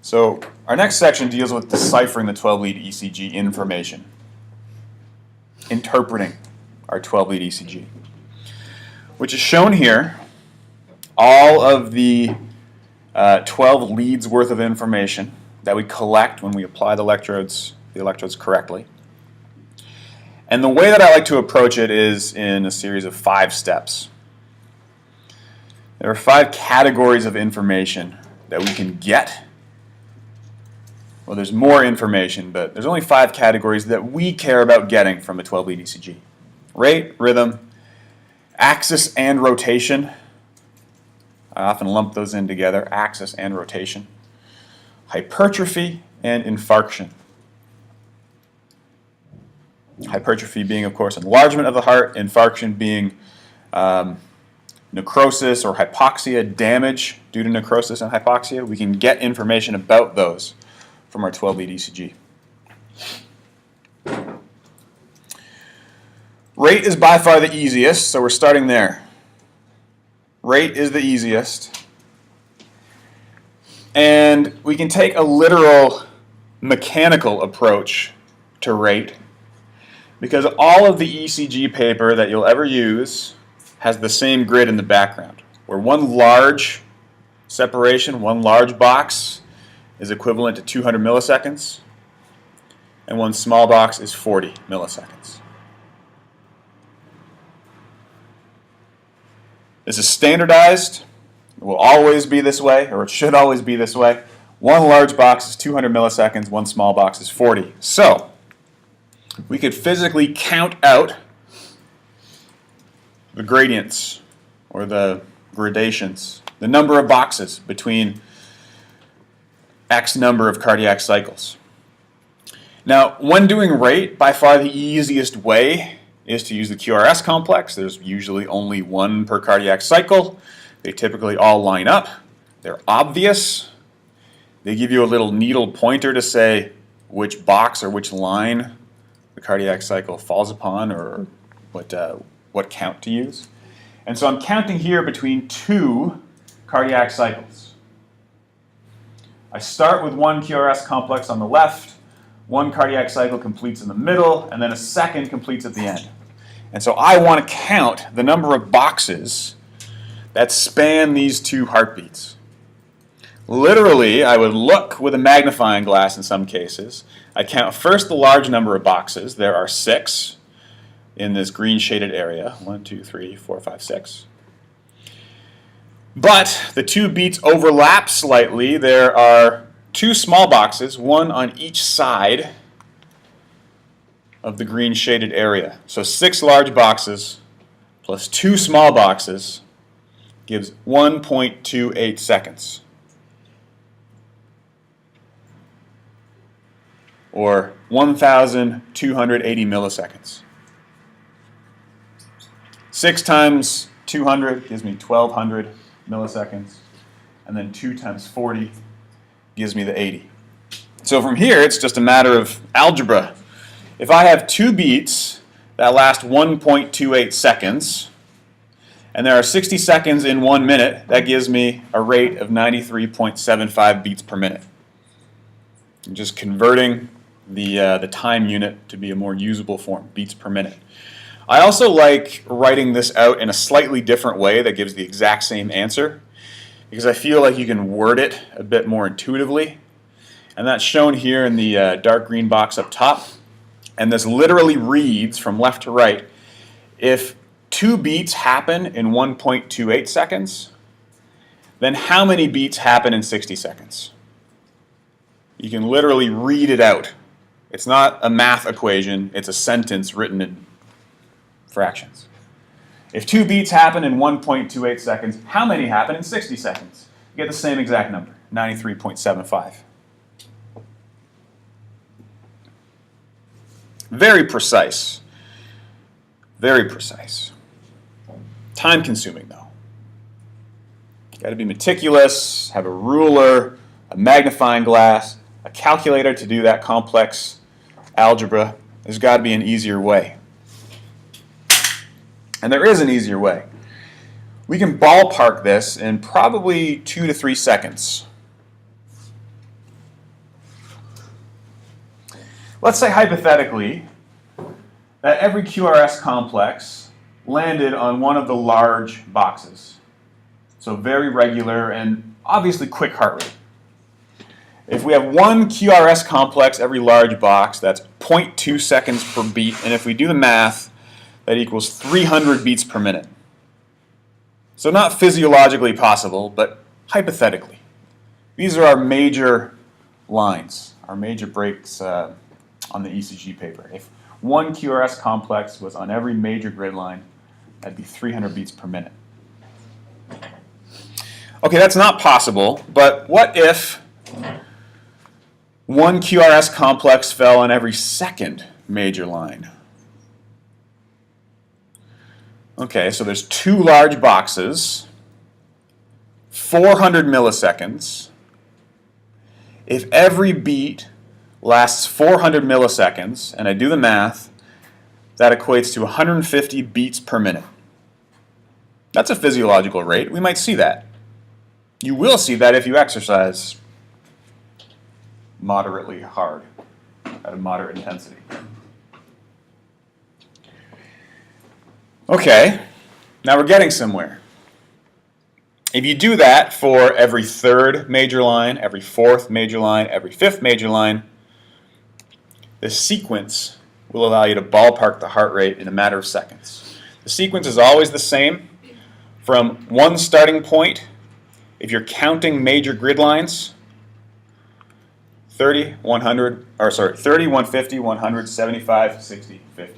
So our next section deals with deciphering the 12-lead ECG information, interpreting our 12-lead ECG, which is shown here. All of the 12 leads worth of information that we collect when we apply the electrodes correctly. And the way that I like to approach it is in a series of 5 steps. There are 5 categories of information that we can get. Well, there's more information, but there's only 5 categories that we care about getting from a 12-lead ECG. Rate, rhythm, axis and rotation. I often lump those in together, axis and rotation. Hypertrophy and infarction. Hypertrophy being, of course, enlargement of the heart, infarction being necrosis or hypoxia, damage due to necrosis and hypoxia. We can get information about those from our 12-lead ECG. Rate is by far the easiest, so we're starting there. Rate is the easiest. And we can take a literal mechanical approach to rate because all of the ECG paper that you'll ever use has the same grid in the background, where one large separation, one large box is equivalent to 200 milliseconds, and one small box is 40 milliseconds. This is standardized. It will always be this way, or it should always be this way. One large box is 200 milliseconds, one small box is 40. So, we could physically count out the gradients, or the gradations, the number of boxes between X number of cardiac cycles. Now, when doing rate, by far the easiest way is to use the QRS complex. There's usually only one per cardiac cycle. They typically all line up. They're obvious. They give you a little needle pointer to say which box or which line the cardiac cycle falls upon, or what count to use. And so I'm counting here between 2 cardiac cycles. I start with one QRS complex on the left, one cardiac cycle completes in the middle, and then a second completes at the end. And so I want to count the number of boxes that span these 2 heartbeats. Literally, I would look with a magnifying glass in some cases. I count first the large number of boxes. There are 6 in this green shaded area. 1, 2, 3, 4, 5, 6. But the 2 beats overlap slightly. There are 2 small boxes, one on each side of the green shaded area. So 6 large boxes plus 2 small boxes gives 1.28 seconds. Or 1,280 milliseconds. 6 times 200 gives me 1,200 milliseconds, and then 2 times 40 gives me the 80. So from here, it's just a matter of algebra. If I have 2 beats that last 1.28 seconds, and there are 60 seconds in 1 minute, that gives me a rate of 93.75 beats per minute. I'm just converting the time unit to be a more usable form, beats per minute. I also like writing this out in a slightly different way that gives the exact same answer, because I feel like you can word it a bit more intuitively. And that's shown here in the dark green box up top. And this literally reads from left to right, if 2 beats happen in 1.28 seconds, then how many beats happen in 60 seconds? You can literally read it out. It's not a math equation, it's a sentence written in fractions. If 2 beats happen in 1.28 seconds, how many happen in 60 seconds? You get the same exact number, 93.75. Very precise. Very precise. Time consuming though. You got to be meticulous, have a ruler, a magnifying glass, a calculator to do that complex algebra. There's got to be an easier way. And there is an easier way. We can ballpark this in probably 2 to 3 seconds. let's say hypothetically that every QRS complex landed on one of the large boxes. So very regular and obviously quick heart rate. If we have one QRS complex every large box, that's 0.2 seconds per beat, and if we do the math, that equals 300 beats per minute. So not physiologically possible, but hypothetically. These are our major lines, our major breaks on the ECG paper. If one QRS complex was on every major grid line, that'd be 300 beats per minute. Okay, that's not possible, but what if one QRS complex fell on every second major line? Okay, so there's two large boxes, 400 milliseconds. If every beat lasts 400 milliseconds, and I do the math, that equates to 150 beats per minute. That's a physiological rate. We might see that. You will see that if you exercise moderately hard, at a moderate intensity. Okay, now we're getting somewhere. If you do that for every third major line, every fourth major line, every fifth major line, the sequence will allow you to ballpark the heart rate in a matter of seconds. The sequence is always the same. From one starting point, if you're counting major grid lines, 30, 150, 100, 75, 60, 50.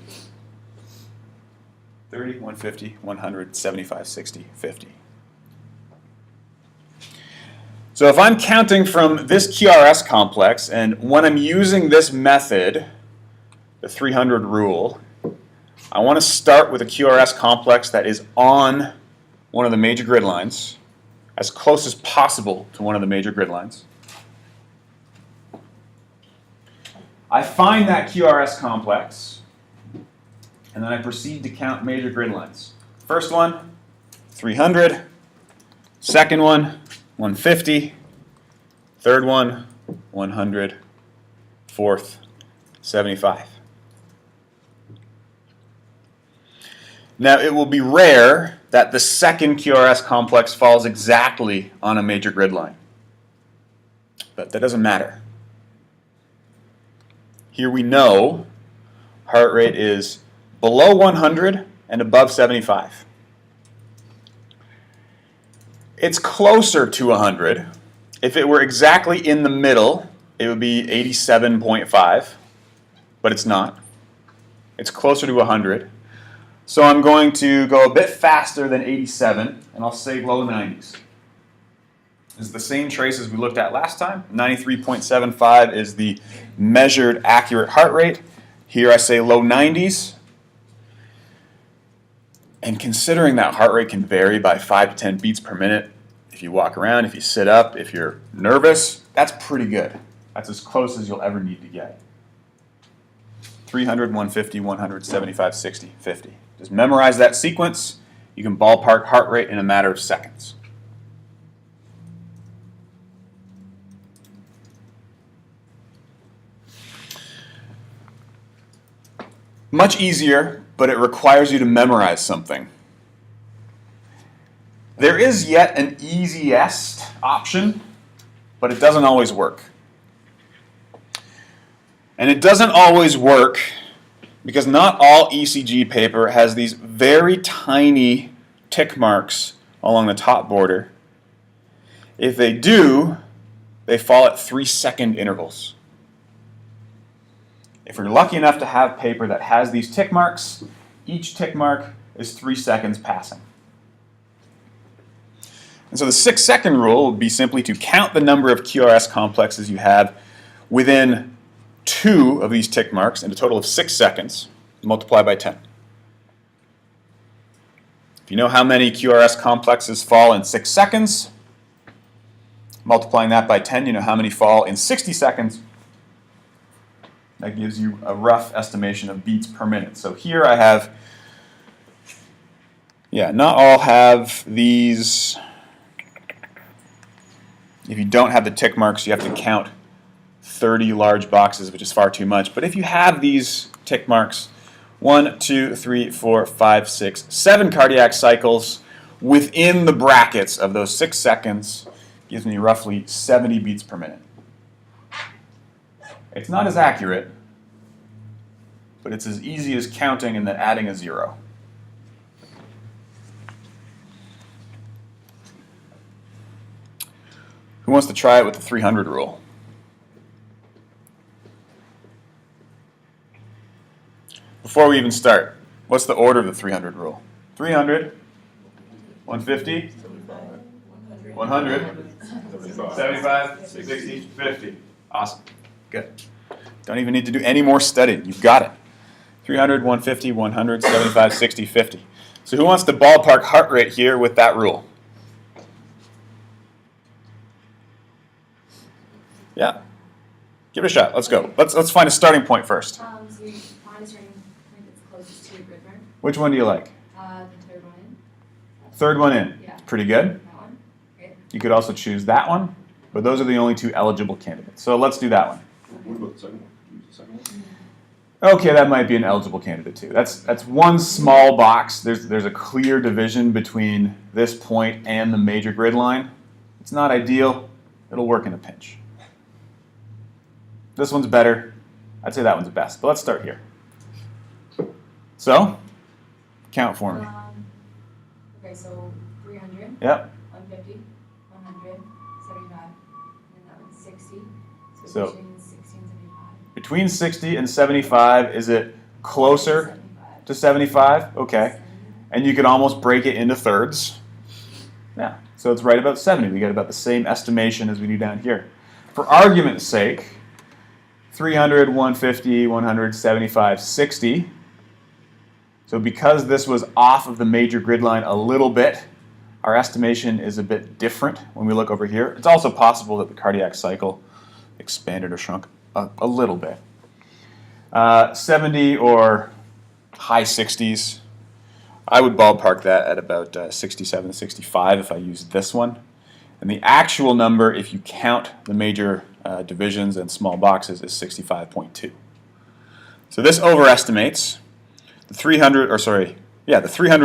30, 150, 100, 75, 60, 50. So if I'm counting from this QRS complex, and when I'm using this method, the 300 rule, I want to start with a QRS complex that is on one of the major grid lines, as close as possible to one of the major grid lines. I find that QRS complex, and then I proceed to count major grid lines. First one, 300. Second one, 150. Third one, 100. Fourth, 75. Now, it will be rare that the second QRS complex falls exactly on a major grid line. But that doesn't matter. Here we know heart rate is below 100 and above 75. It's closer to 100. If it were exactly in the middle, it would be 87.5, but it's not. It's closer to 100. So I'm going to go a bit faster than 87, and I'll say low 90s. This is the same trace as we looked at last time. 93.75 is the measured accurate heart rate. Here I say low 90s. And considering that heart rate can vary by 5 to 10 beats per minute, if you walk around, if you sit up, if you're nervous, that's pretty good. That's as close as you'll ever need to get. 300, 150, 100, 75, 60, 50. Just memorize that sequence. You can ballpark heart rate in a matter of seconds. Much easier, but it requires you to memorize something. There is yet an easiest option, but it doesn't always work. And it doesn't always work because not all ECG paper has these very tiny tick marks along the top border. If they do, they fall at 3-second intervals. If you're lucky enough to have paper that has these tick marks, each tick mark is 3 seconds passing. And so the 6-second rule would be simply to count the number of QRS complexes you have within 2 of these tick marks in a total of 6 seconds, multiply by 10. If you know how many QRS complexes fall in 6 seconds, multiplying that by 10, you know how many fall in 60 seconds. That gives you a rough estimation of beats per minute. So here I have, not all have these. If you don't have the tick marks, you have to count 30 large boxes, which is far too much. But if you have these tick marks, 1, 2, 3, 4, 5, 6, 7 cardiac cycles within the brackets of those 6 seconds, gives me roughly 70 beats per minute. It's not as accurate, but it's as easy as counting and then adding a 0. Who wants to try it with the 300 rule? Before we even start, what's the order of the 300 rule? 300, 150, 100, 75, 60, 50. Awesome. Good. Don't even need to do any more studying. You've got it. 300, 150, 100, 75, 60, 50. So who wants to ballpark heart rate here with that rule? Yeah. Give it a shot. Let's go. Let's find a starting point first. So you find a starting point that's closest to your grid mark. Which one do you like? The third one in. Third one in. Yeah. Pretty good. That one. Great. You could also choose that one, but those are the only 2 eligible candidates. So let's do that one. What about the second one? Use the second one? Okay, that might be an eligible candidate too. That's one small box. There's a clear division between this point and the major grid line. It's not ideal. It'll work in a pinch. This one's better. I'd say that one's the best. But let's start here. So, count for me. Okay, so 300. Yep. 150, 100, 75, and that one's 60. So between 60 and 75. Between 60 and 75, is it closer 75. to 75? Okay. And you could almost break it into thirds. Yeah. So it's right about 70. We get about the same estimation as we do down here. For argument's sake, 300, 150, 100, 75, 60. So because this was off of the major grid line a little bit, our estimation is a bit different when we look over here. It's also possible that the cardiac cycle expanded or shrunk a little bit. 70 or high 60s. I would ballpark that at about 67, 65 if I used this one. And the actual number, if you count the major divisions and small boxes, is 65.2. So this overestimates. The 300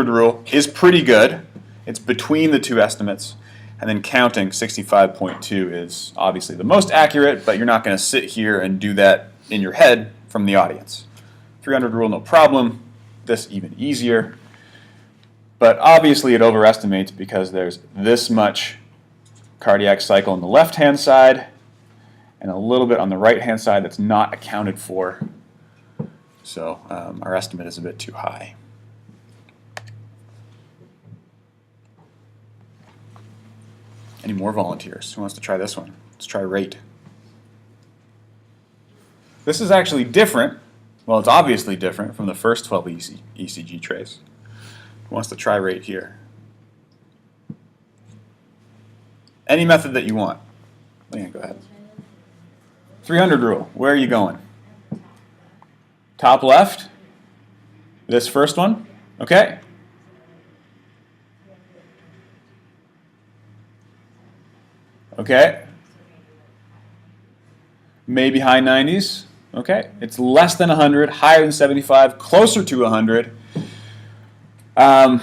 rule is pretty good. It's between the 2 estimates. And then counting 65.2 is obviously the most accurate, but you're not going to sit here and do that in your head from the audience. 300 rule, no problem. This even easier. But obviously it overestimates because there's this much cardiac cycle on the left-hand side and a little bit on the right-hand side that's not accounted for. So our estimate is a bit too high. Any more volunteers? Who wants to try this one? Let's try rate. This is actually different. Well, it's obviously different from the first 12 ECG trace. Who wants to try rate here? Any method that you want. Yeah, go ahead. 300 rule. Where are you going? Top left? This first one? Okay. Okay. Maybe high 90s. Okay. It's less than 100, higher than 75, closer to 100. High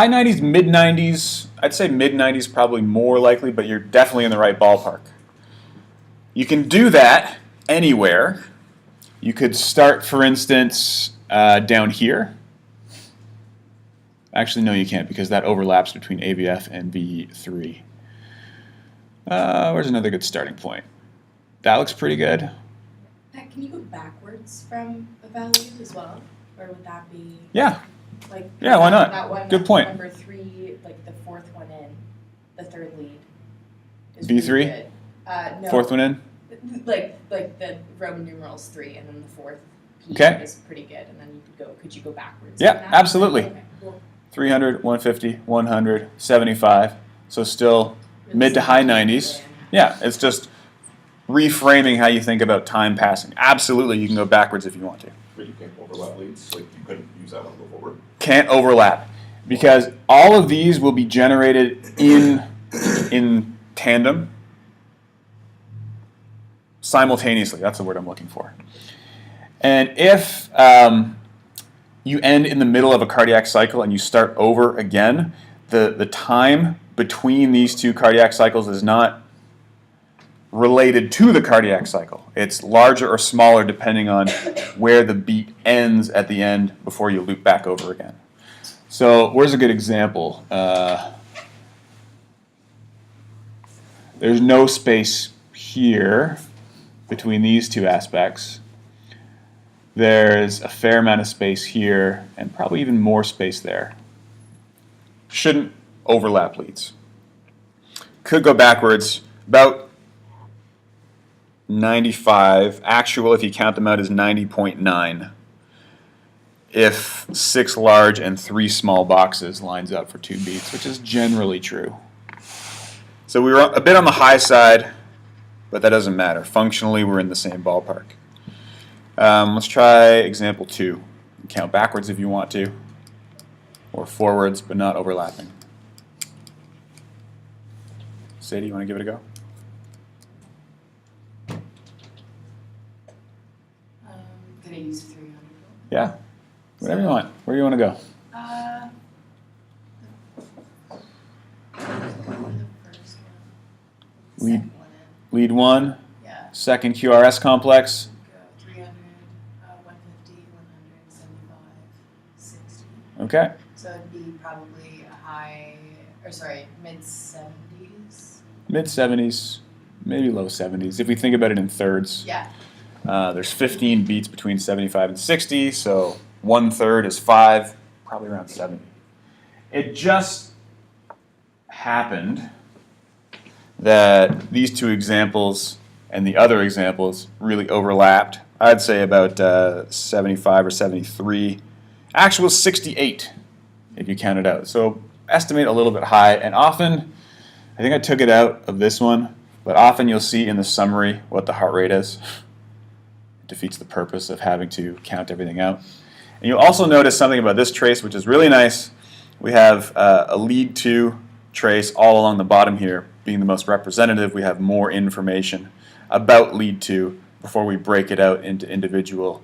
90s, mid 90s. I'd say mid 90s probably more likely, but you're definitely in the right ballpark. You can do that anywhere. You could start, for instance, down here. Actually, no, you can't because that overlaps between AVF and V3. Where's another good starting point? That looks pretty good. Pat, can you go backwards from a value as well? Or would that be... Yeah. Like, Yeah, why not? That one, Good point. Number 3, like the 4th one in, the 3rd lead. Is V3? really good. No. 4th one in? Like the Roman numerals 3 and then the 4th P Okay. is pretty good. And then could you go backwards? Yeah, from that? absolutely. Okay, cool. 300, 150, 100, 75. So still Really mid to high simple. 90s. Yeah, it's just reframing how you think about time passing. Absolutely, you can go backwards if you want to. But you can't overlap leads, like you couldn't use that one to go forward. Can't overlap because all of these will be generated in tandem. simultaneously. That's the word I'm looking for. And if you end in the middle of a cardiac cycle and you start over again, the time between these two cardiac cycles is not related to the cardiac cycle. It's larger or smaller depending on where the beat ends at the end before you loop back over again. So where's a good example? There's no space here between these two aspects. There's a fair amount of space here and probably even more space there. Shouldn't overlap leads. Could go backwards about 95. Actual, if you count them out, is 90.9. If 6 large and 3 small boxes lines up for 2 beats, which is generally true. So we were a bit on the high side, but that doesn't matter. Functionally, we're in the same ballpark. Let's try example 2. Count backwards if you want to, or forwards, but not overlapping. Sadie, you want to give it a go? Could I use 300? Yeah, whatever you want. Where do you want to go? The first one. Lead. Second one Lead 1, in. Yeah. second QRS complex. Go 300, 150, 175, 60. Okay. So it'd be probably mid-70s. Mid-70s, maybe low 70s, if we think about it in thirds. Yeah. There's 15 beats between 75 and 60, so 1/3 is 5, probably around 70. It just happened that these two examples and the other examples really overlapped. I'd say about 75 or 73. Actual 68, if you count it out. So estimate a little bit high, and often, I think I took it out of this one, but often you'll see in the summary what the heart rate is. It defeats the purpose of having to count everything out. And you'll also notice something about this trace, which is really nice. We have a lead 2 trace all along the bottom here. Being the most representative, we have more information about lead 2 before we break it out into individual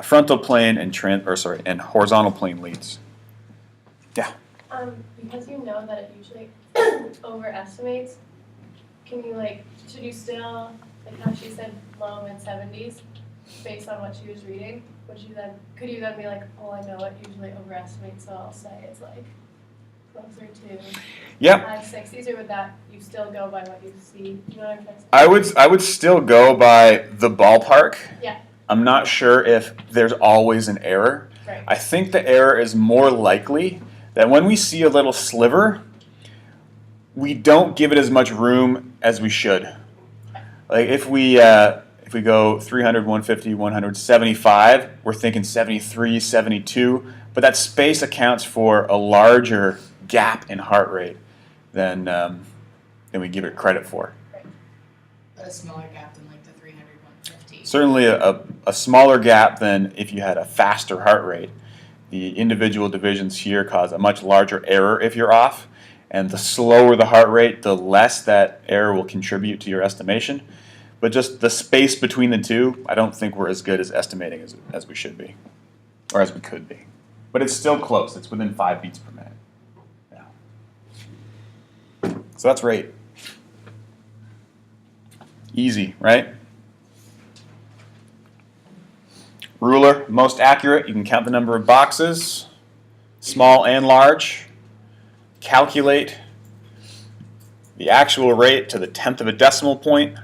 frontal plane and and horizontal plane leads. Yeah. Because you know that it usually overestimates, should you still, like how she said low mid-70s, based on what she was reading, could you then be like, oh, I know it usually overestimates, so I'll say it's like closer to Yep. high 60s, or would that, you still go by what you see? You know what I'm trying to say? I would still go by the ballpark. Yeah. I'm not sure if there's always an error. Right. I think the error is more likely that when we see a little sliver, we don't give it as much room as we should. Like if we go 300, 150, 175, we're thinking 73, 72, but that space accounts for a larger gap in heart rate than we give it credit for. But a smaller gap than like the 300, 150. Certainly a smaller gap than if you had a faster heart rate. The individual divisions here cause a much larger error if you're off, and the slower the heart rate, the less that error will contribute to your estimation. But just the space between the two, I don't think we're as good as estimating as we should be, or as we could be. But it's still close. It's within 5 beats per minute. Yeah. So that's rate. Easy, right? Ruler, most accurate. You can count the number of boxes, small and large. Calculate the actual rate to the 10th of a decimal point.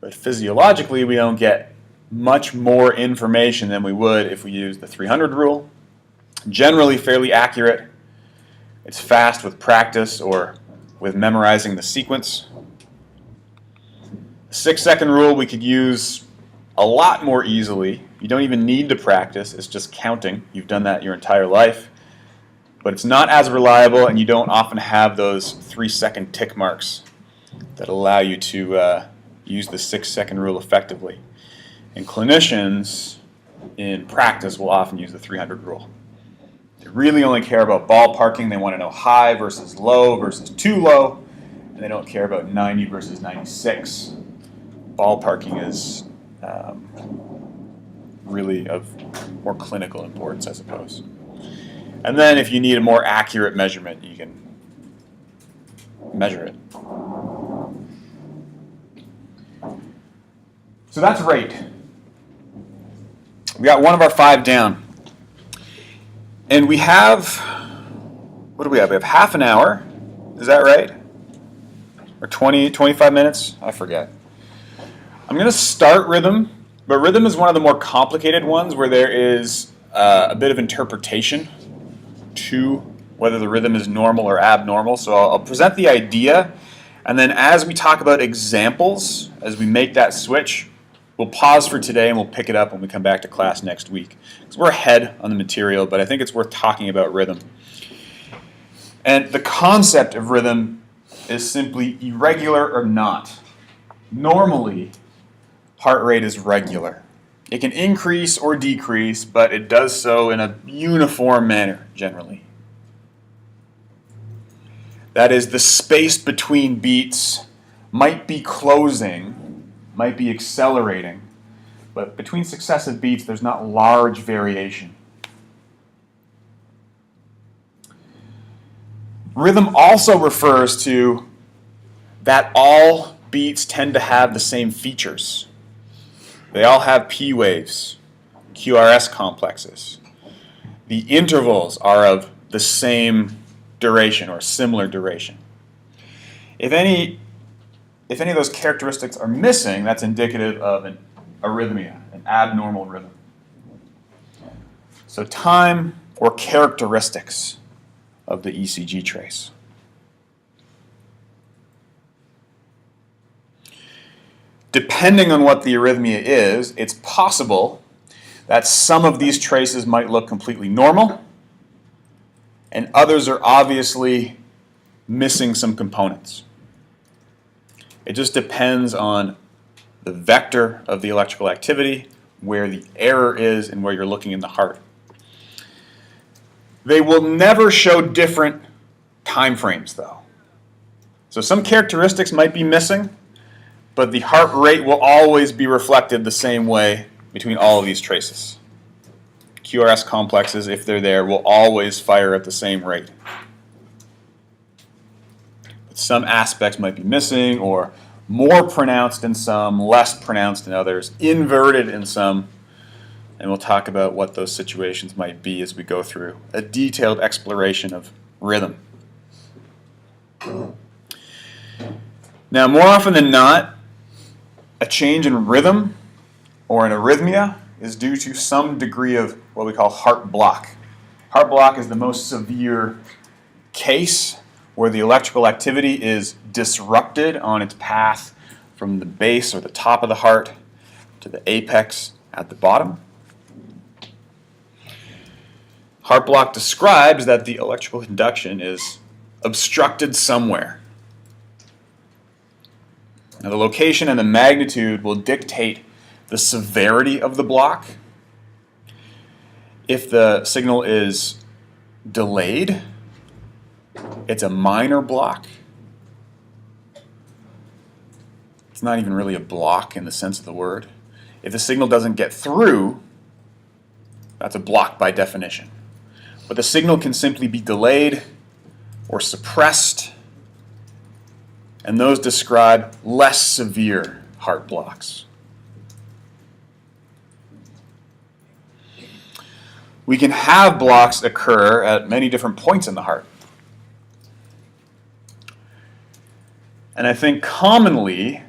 But physiologically, we don't get much more information than we would if we use the 300 rule. Generally fairly accurate. It's fast with practice or with memorizing the sequence. The 6-second rule we could use a lot more easily. You don't even need to practice. It's just counting. You've done that your entire life. But it's not as reliable, and you don't often have those 3-second tick marks that allow you to use the 6-second rule effectively. And clinicians in practice will often use the 300 rule. They really only care about ballparking. They want to know high versus low versus too low, and they don't care about 90 versus 96. ballparking is really of more clinical importance, I suppose. And then if you need a more accurate measurement, you can measure it. So that's rate. We got one of our 5 down. And we have, what do we have? We have half an hour. Is that right? Or 20, 25 minutes? I forget. I'm going to start rhythm, but rhythm is one of the more complicated ones where there is a bit of interpretation to whether the rhythm is normal or abnormal. So I'll present the idea, and then as we talk about examples, as we make that switch, we'll pause for today and we'll pick it up when we come back to class next week. Because we're ahead on the material, but I think it's worth talking about rhythm. And the concept of rhythm is simply irregular or not. Normally, heart rate is regular. It can increase or decrease, but it does so in a uniform manner, generally. That is, the space between beats might be closing, might be accelerating, but between successive beats, there's not large variation. Rhythm also refers to that all beats tend to have the same features. They all have P waves, QRS complexes. The intervals are of the same duration or similar duration. If any of those characteristics are missing, that's indicative of an arrhythmia, an abnormal rhythm. So time or characteristics of the ECG trace. Depending on what the arrhythmia is, it's possible that some of these traces might look completely normal, and others are obviously missing some components. It just depends on the vector of the electrical activity, where the error is, and where you're looking in the heart. They will never show different time frames, though. So some characteristics might be missing, but the heart rate will always be reflected the same way between all of these traces. QRS complexes, if they're there, will always fire at the same rate. But some aspects might be missing, or more pronounced in some, less pronounced in others, inverted in some, and we'll talk about what those situations might be as we go through a detailed exploration of rhythm. Now, more often than not, a change in rhythm or an arrhythmia is due to some degree of what we call heart block. Heart block is the most severe case where the electrical activity is disrupted on its path from the base or the top of the heart to the apex at the bottom. Heart block describes that the electrical conduction is obstructed somewhere. Now, the location and the magnitude will dictate the severity of the block. If the signal is delayed, it's a minor block. It's not even really a block in the sense of the word. If the signal doesn't get through, that's a block by definition. But the signal can simply be delayed or suppressed, and those describe less severe heart blocks. We can have blocks occur at many different points in the heart. And I think commonly,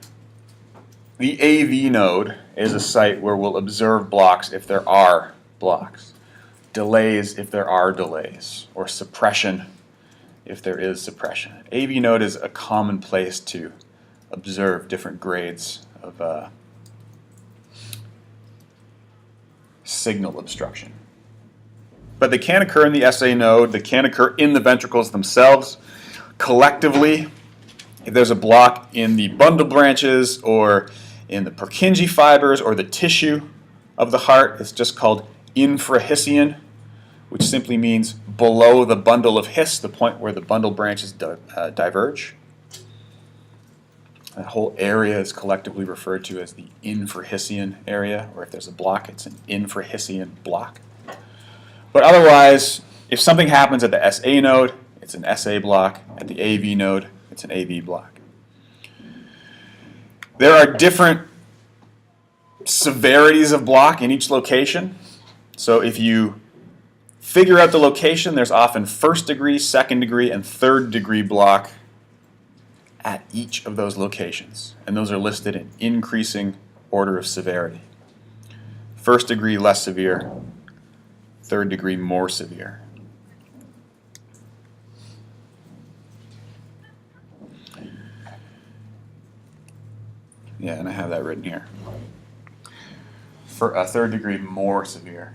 the AV node is a site where we'll observe blocks if there are blocks, delays if there are delays, or suppression if there is suppression. AV node is a common place to observe different grades of signal obstruction. But they can occur in the SA node, they can occur in the ventricles themselves. Collectively, if there's a block in the bundle branches or in the Purkinje fibers or the tissue of the heart, it's just called infrahissian, which simply means below the bundle of His, the point where the bundle branches diverge. That whole area is collectively referred to as the infrahisian area, or if there's a block, it's an infrahisian block. But otherwise, if something happens at the SA node, it's an SA block. At the AV node, it's an AV block. There are different severities of block in each location. So if you figure out the location, there's often first degree, second degree, and third degree block at each of those locations. And those are listed in increasing order of severity. First degree, less severe. Third degree, more severe. Yeah, and I have that written here. For a third degree, more severe.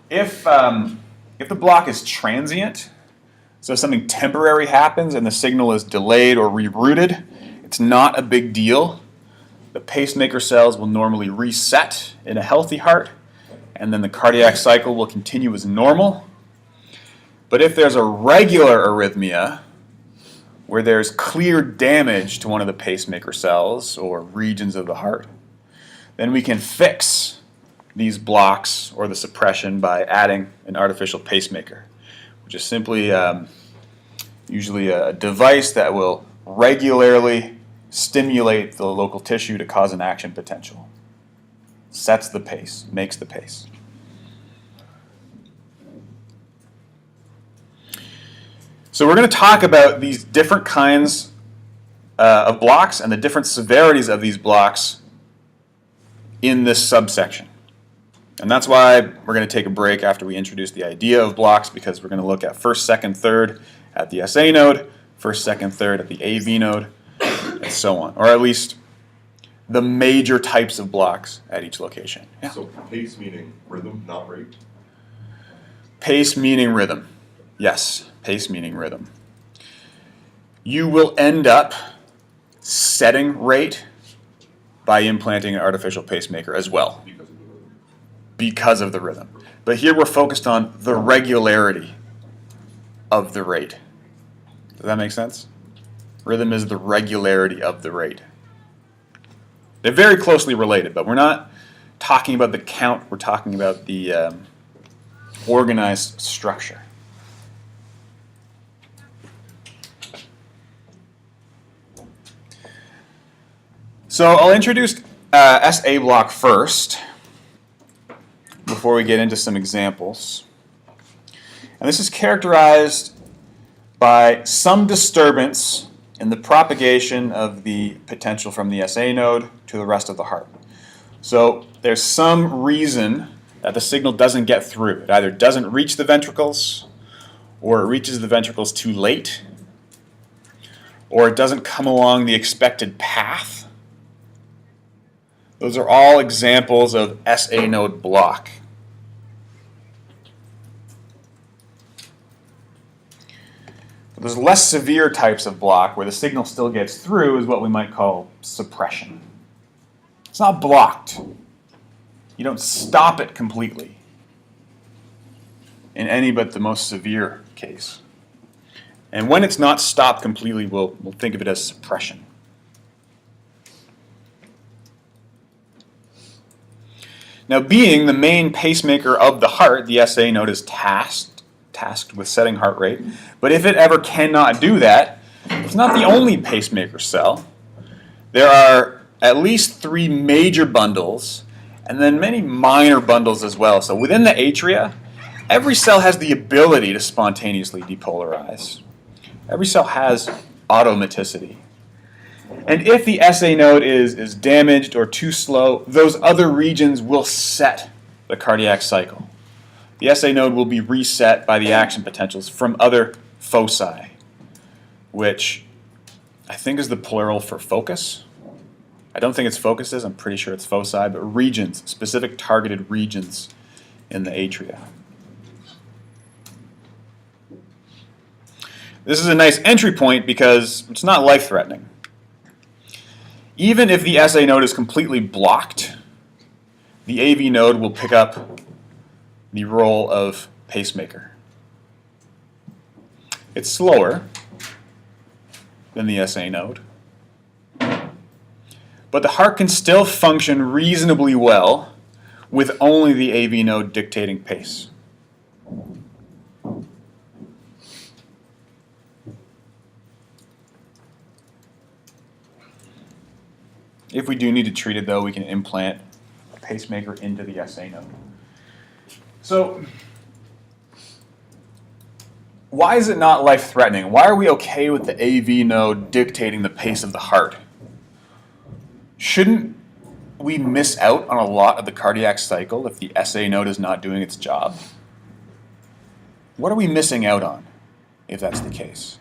If the block is transient, so something temporary happens and the signal is delayed or rerouted, it's not a big deal. The pacemaker cells will normally reset in a healthy heart, and then the cardiac cycle will continue as normal. But if there's a regular arrhythmia, where there's clear damage to one of the pacemaker cells or regions of the heart, then we can fix these blocks or the suppression by adding an artificial pacemaker, which is simply usually a device that will regularly stimulate the local tissue to cause an action potential. Sets the pace, makes the pace. So we're going to talk about these different kinds of blocks and the different severities of these blocks in this subsection. And that's why we're going to take a break after we introduce the idea of blocks, because we're going to look at first, second, third at the SA node, first, second, third at the AV node, and so on. Or at least the major types of blocks at each location. Yeah. So pace meaning rhythm, not rate? Pace meaning rhythm. Yes, pace meaning rhythm. You will end up setting rate by implanting an artificial pacemaker as well, because of the rhythm. But here we're focused on the regularity of the rate. Does that make sense? Rhythm is the regularity of the rate. They're very closely related, but we're not talking about the count, we're talking about the organized structure. So I'll introduce SA block first, before we get into some examples. And this is characterized by some disturbance in the propagation of the potential from the SA node to the rest of the heart. So there's some reason that the signal doesn't get through. It either doesn't reach the ventricles, or it reaches the ventricles too late, or it doesn't come along the expected path. Those are all examples of SA node block. There's less severe types of block where the signal still gets through, is what we might call suppression. It's not blocked. You don't stop it completely in any but the most severe case. And when it's not stopped completely, we'll think of it as suppression. Now, being the main pacemaker of the heart, the SA node is tasked with setting heart rate. But if it ever cannot do that, it's not the only pacemaker cell. There are at least 3 major bundles, and then many minor bundles as well. So within the atria, every cell has the ability to spontaneously depolarize. Every cell has automaticity. And if the SA node is damaged or too slow, those other regions will set the cardiac cycle. The SA node will be reset by the action potentials from other foci, which I think is the plural for focus. I don't think it's focuses, I'm pretty sure it's foci, but regions, specific targeted regions in the atria. This is a nice entry point because it's not life-threatening. Even if the SA node is completely blocked, the AV node will pick up the role of pacemaker. It's slower than the SA node, But the heart can still function reasonably well with only the AV node dictating pace. If we do need to treat it, though, we can implant a pacemaker into the SA node. So, why is it not life-threatening? Why are we okay with the AV node dictating the pace of the heart? Shouldn't we miss out on a lot of the cardiac cycle if the SA node is not doing its job? What are we missing out on if that's the case?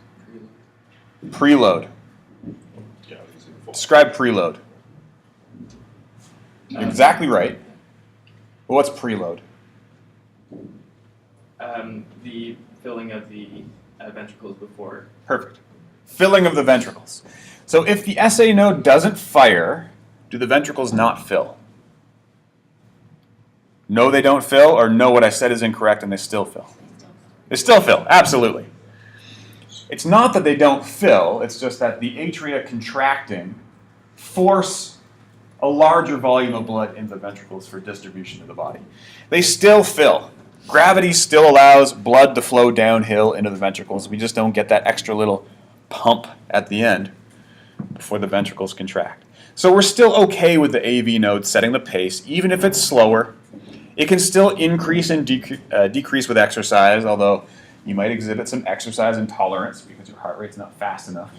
Preload. Yeah, these are full. Describe preload. Exactly right. But what's preload? The filling of the ventricles before. Perfect. Filling of the ventricles. So if the SA node doesn't fire, do the ventricles not fill? No, they don't fill, or no, what I said is incorrect and they still fill? They still fill, absolutely. It's not that they don't fill, it's just that the atria contracting force a larger volume of blood into the ventricles for distribution to the body. They still fill. Gravity still allows blood to flow downhill into the ventricles. We just don't get that extra little pump at the end before the ventricles contract. So we're still okay with the AV node setting the pace, even if it's slower. It can still increase and decrease with exercise, although you might exhibit some exercise intolerance because your heart rate's not fast enough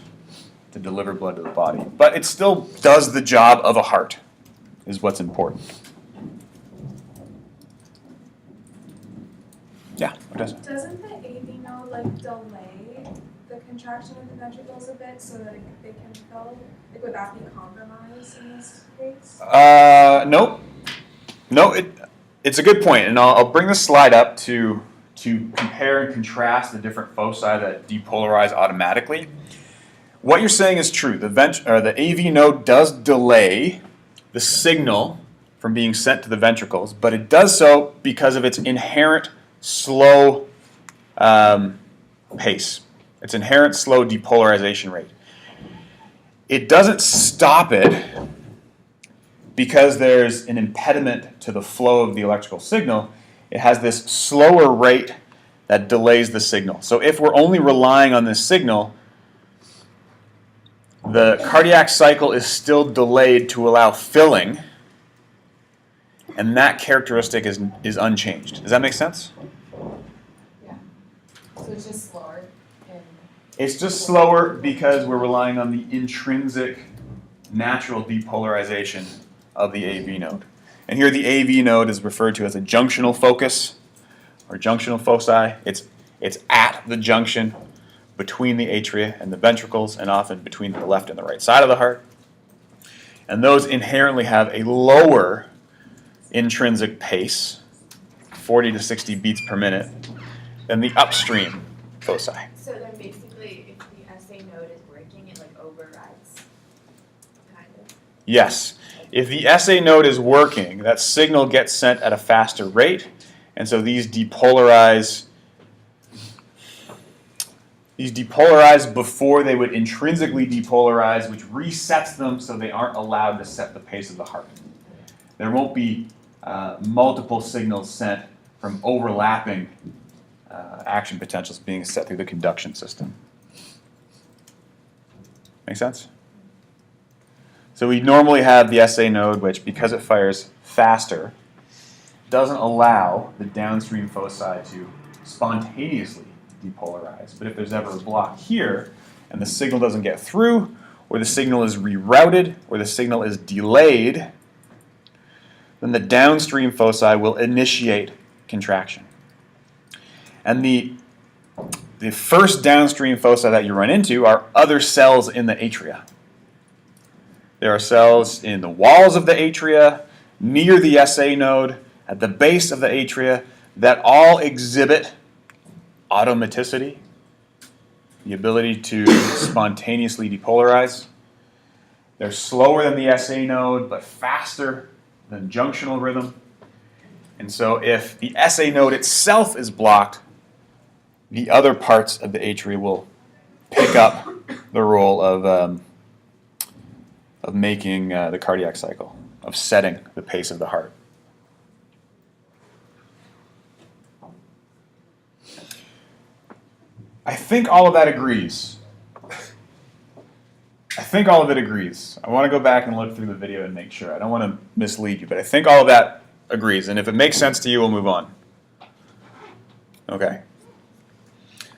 to deliver blood to the body. But it still does the job of a heart, is what's important. Yeah, what does it? Doesn't the AV node like delay the contraction of the ventricles a bit so that they can fill? Like, would that be compromised in this case? Nope. No, it's a good point, and I'll bring the slide up to compare and contrast the different foci that depolarize automatically. What you're saying is true. The AV node does delay the signal from being sent to the ventricles, but it does so because of its inherent slow pace, its inherent slow depolarization rate. It doesn't stop it because there's an impediment to the flow of the electrical signal. It has this slower rate that delays the signal. So if we're only relying on this signal, the cardiac cycle is still delayed to allow filling, and that characteristic is unchanged. Does that make sense? Yeah. So it's just slower. It's just slower because we're relying on the intrinsic natural depolarization of the AV node. And here the AV node is referred to as a junctional focus or junctional foci. It's at the junction between the atria and the ventricles, and often between the left and the right side of the heart. And those inherently have a lower intrinsic pace, 40 to 60 beats per minute, than the upstream foci. So then basically, if the SA node is working, it like overrides, kind of. Yes. If the SA node is working, that signal gets sent at a faster rate, and so these depolarize before they would intrinsically depolarize, which resets them so they aren't allowed to set the pace of the heart. There won't be multiple signals sent from overlapping action potentials being set through the conduction system. Make sense? So we normally have the SA node, which, because it fires faster, doesn't allow the downstream foci to spontaneously depolarize. But if there's ever a block here, and the signal doesn't get through, or the signal is rerouted, or the signal is delayed, then the downstream foci will initiate contraction. And the first downstream foci that you run into are other cells in the atria. There are cells in the walls of the atria, near the SA node, at the base of the atria, that all exhibit automaticity, the ability to spontaneously depolarize. They're slower than the SA node, but faster than junctional rhythm. And so if the SA node itself is blocked, the other parts of the atria will pick up the role of of making the cardiac cycle, of setting the pace of the heart. I think all of that agrees. I think all of it agrees. I want to go back and look through the video and make sure. I don't want to mislead you, but I think all of that agrees. And if it makes sense to you, we'll move on. Okay.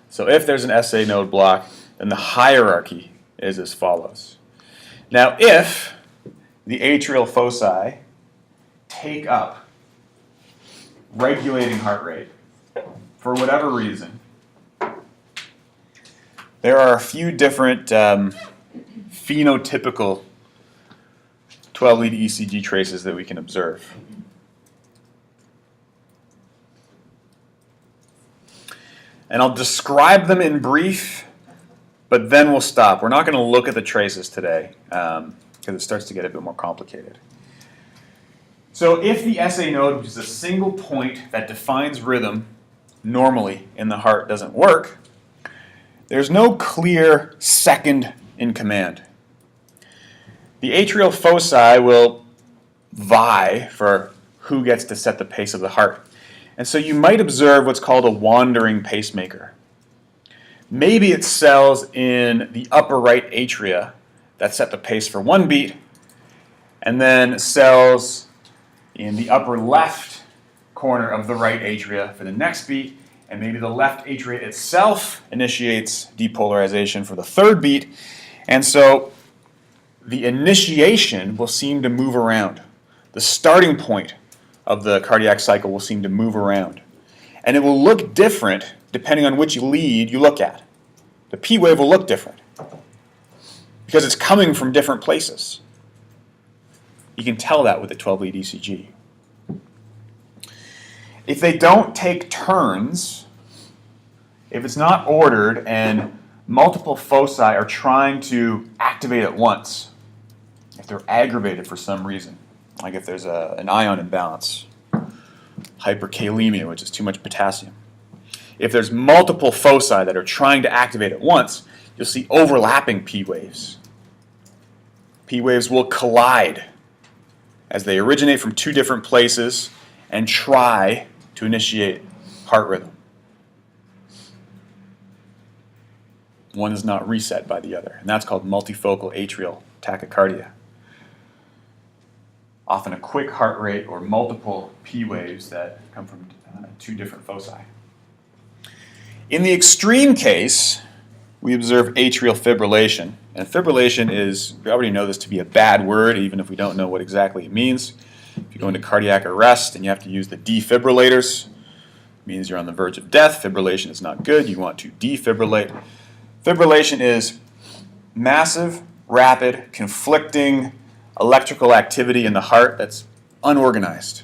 So if there's an SA node block, then the hierarchy is as follows. Now, if the atrial foci take up regulating heart rate for whatever reason, there are a few different phenotypical 12-lead ECG traces that we can observe. And I'll describe them in brief, but then we'll stop. We're not going to look at the traces today because it starts to get a bit more complicated. So if the SA node, which is a single point that defines rhythm normally in the heart, doesn't work, there's no clear second in command. The atrial foci will vie for who gets to set the pace of the heart. And so you might observe what's called a wandering pacemaker. Maybe it's cells in the upper right atria that set the pace for one beat, and then cells in the upper left corner of the right atria for the next beat, and maybe the left atria itself initiates depolarization for the third beat. And so the initiation will seem to move around. The starting point of the cardiac cycle will seem to move around. And it will look different depending on which lead you look at. The P wave will look different because it's coming from different places. You can tell that with a 12-lead ECG. If they don't take turns, if it's not ordered and multiple foci are trying to activate at once, if they're aggravated for some reason, like if there's an ion imbalance, hyperkalemia, which is too much potassium. If there's multiple foci that are trying to activate at once, you'll see overlapping P waves. P waves will collide as they originate from two different places and try to initiate heart rhythm. One is not reset by the other, and that's called multifocal atrial tachycardia. Often a quick heart rate or multiple P waves that come from two different foci. In the extreme case, we observe atrial fibrillation. And fibrillation is, we already know this to be a bad word, even if we don't know what exactly it means. If you go into cardiac arrest and you have to use the defibrillators, it means you're on the verge of death. Fibrillation is not good. You want to defibrillate. Fibrillation is massive, rapid, conflicting electrical activity in the heart that's unorganized.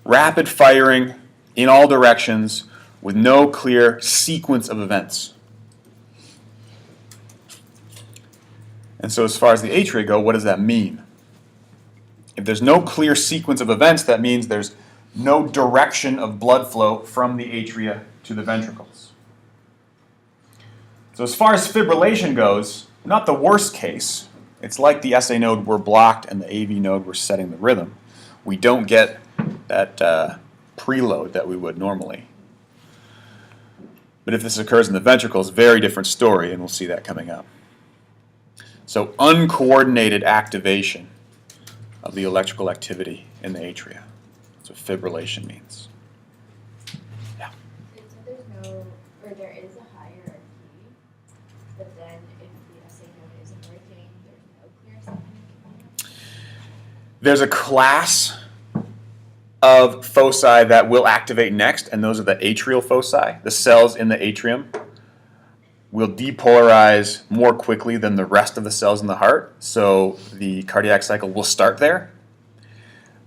Rapid firing in all directions with no clear sequence of events. And so as far as the atria go, what does that mean? If there's no clear sequence of events, that means there's no direction of blood flow from the atria to the ventricles. So as far as fibrillation goes, not the worst case. It's like the SA node were blocked and the AV node were setting the rhythm. We don't get that preload that we would normally. But if this occurs in the ventricles, very different story, and we'll see that coming up. So uncoordinated activation of the electrical activity in the atria. That's what fibrillation means. Yeah. So there's no, or there is a hierarchy, but then if the SA node isn't working, there's no clear second in command? There's a class of foci that will activate next, and those are the atrial foci. The cells in the atrium will depolarize more quickly than the rest of the cells in the heart, so the cardiac cycle will start there.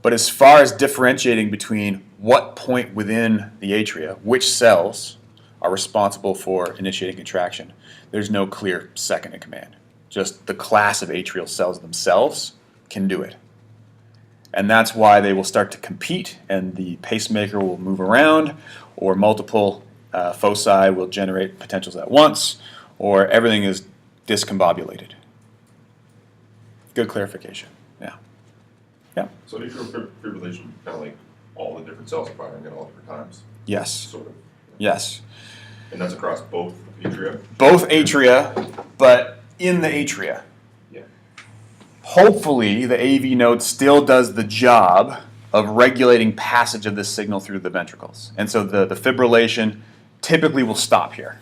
But as far as differentiating between what point within the atria, which cells are responsible for initiating contraction, there's no clear second in command. Just the class of atrial cells themselves can do it. And that's why they will start to compete, and the pacemaker will move around, or multiple foci will generate potentials at once, or everything is discombobulated. Good clarification. Yeah. So atrial fibrillation, kind of like all the different cells are firing at all different times, Yes. sort of. Yes. And that's across both atria. Both atria, but in the atria. Yeah. Hopefully, the AV node still does the job of regulating passage of this signal through the ventricles. And so the fibrillation typically will stop here.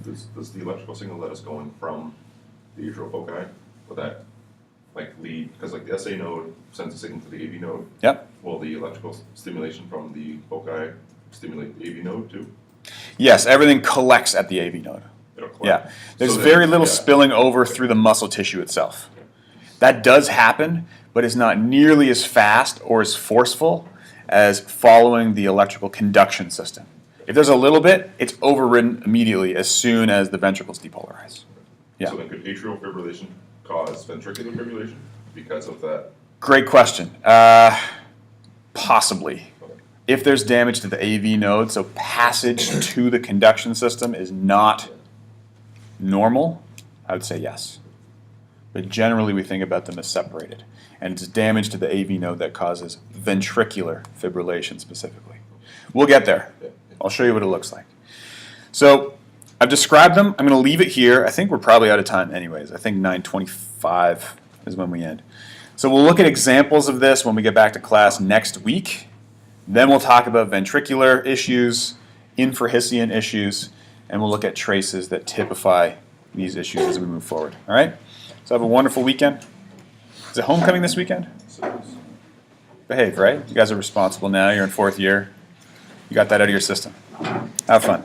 Does the electrical signal that is going from the atrial foci, will that like lead, because like the SA node sends a signal to the AV node, Yep. will the electrical stimulation from the foci stimulate the AV node too? Yes, everything collects at the AV node. It'll collect. Yeah. There's So then- very little yeah. spilling over through the muscle tissue itself. That does happen, but it's not nearly as fast or as forceful as following the electrical conduction system. If there's a little bit, it's overridden immediately as soon as the ventricles depolarize. Yeah. So then could atrial fibrillation cause ventricular fibrillation because of that? Great question. Possibly. Okay. If there's damage to the AV node, so passage to the conduction system is not normal, I would say yes. But generally we think about them as separated. And it's damage to the AV node that causes ventricular fibrillation specifically. We'll get there. Yeah. I'll show you what it looks like. So I've described them. I'm going to leave it here. I think we're probably out of time anyways. I think 9:25 is when we end. So we'll look at examples of this when we get back to class next week. Then we'll talk about ventricular issues, infrahisian issues, and we'll look at traces that typify these issues as we move forward. All right? So have a wonderful weekend. Is it homecoming this weekend? So Behave, right? You guys are responsible now. You're in 4th year. You got that out of your system. Have fun.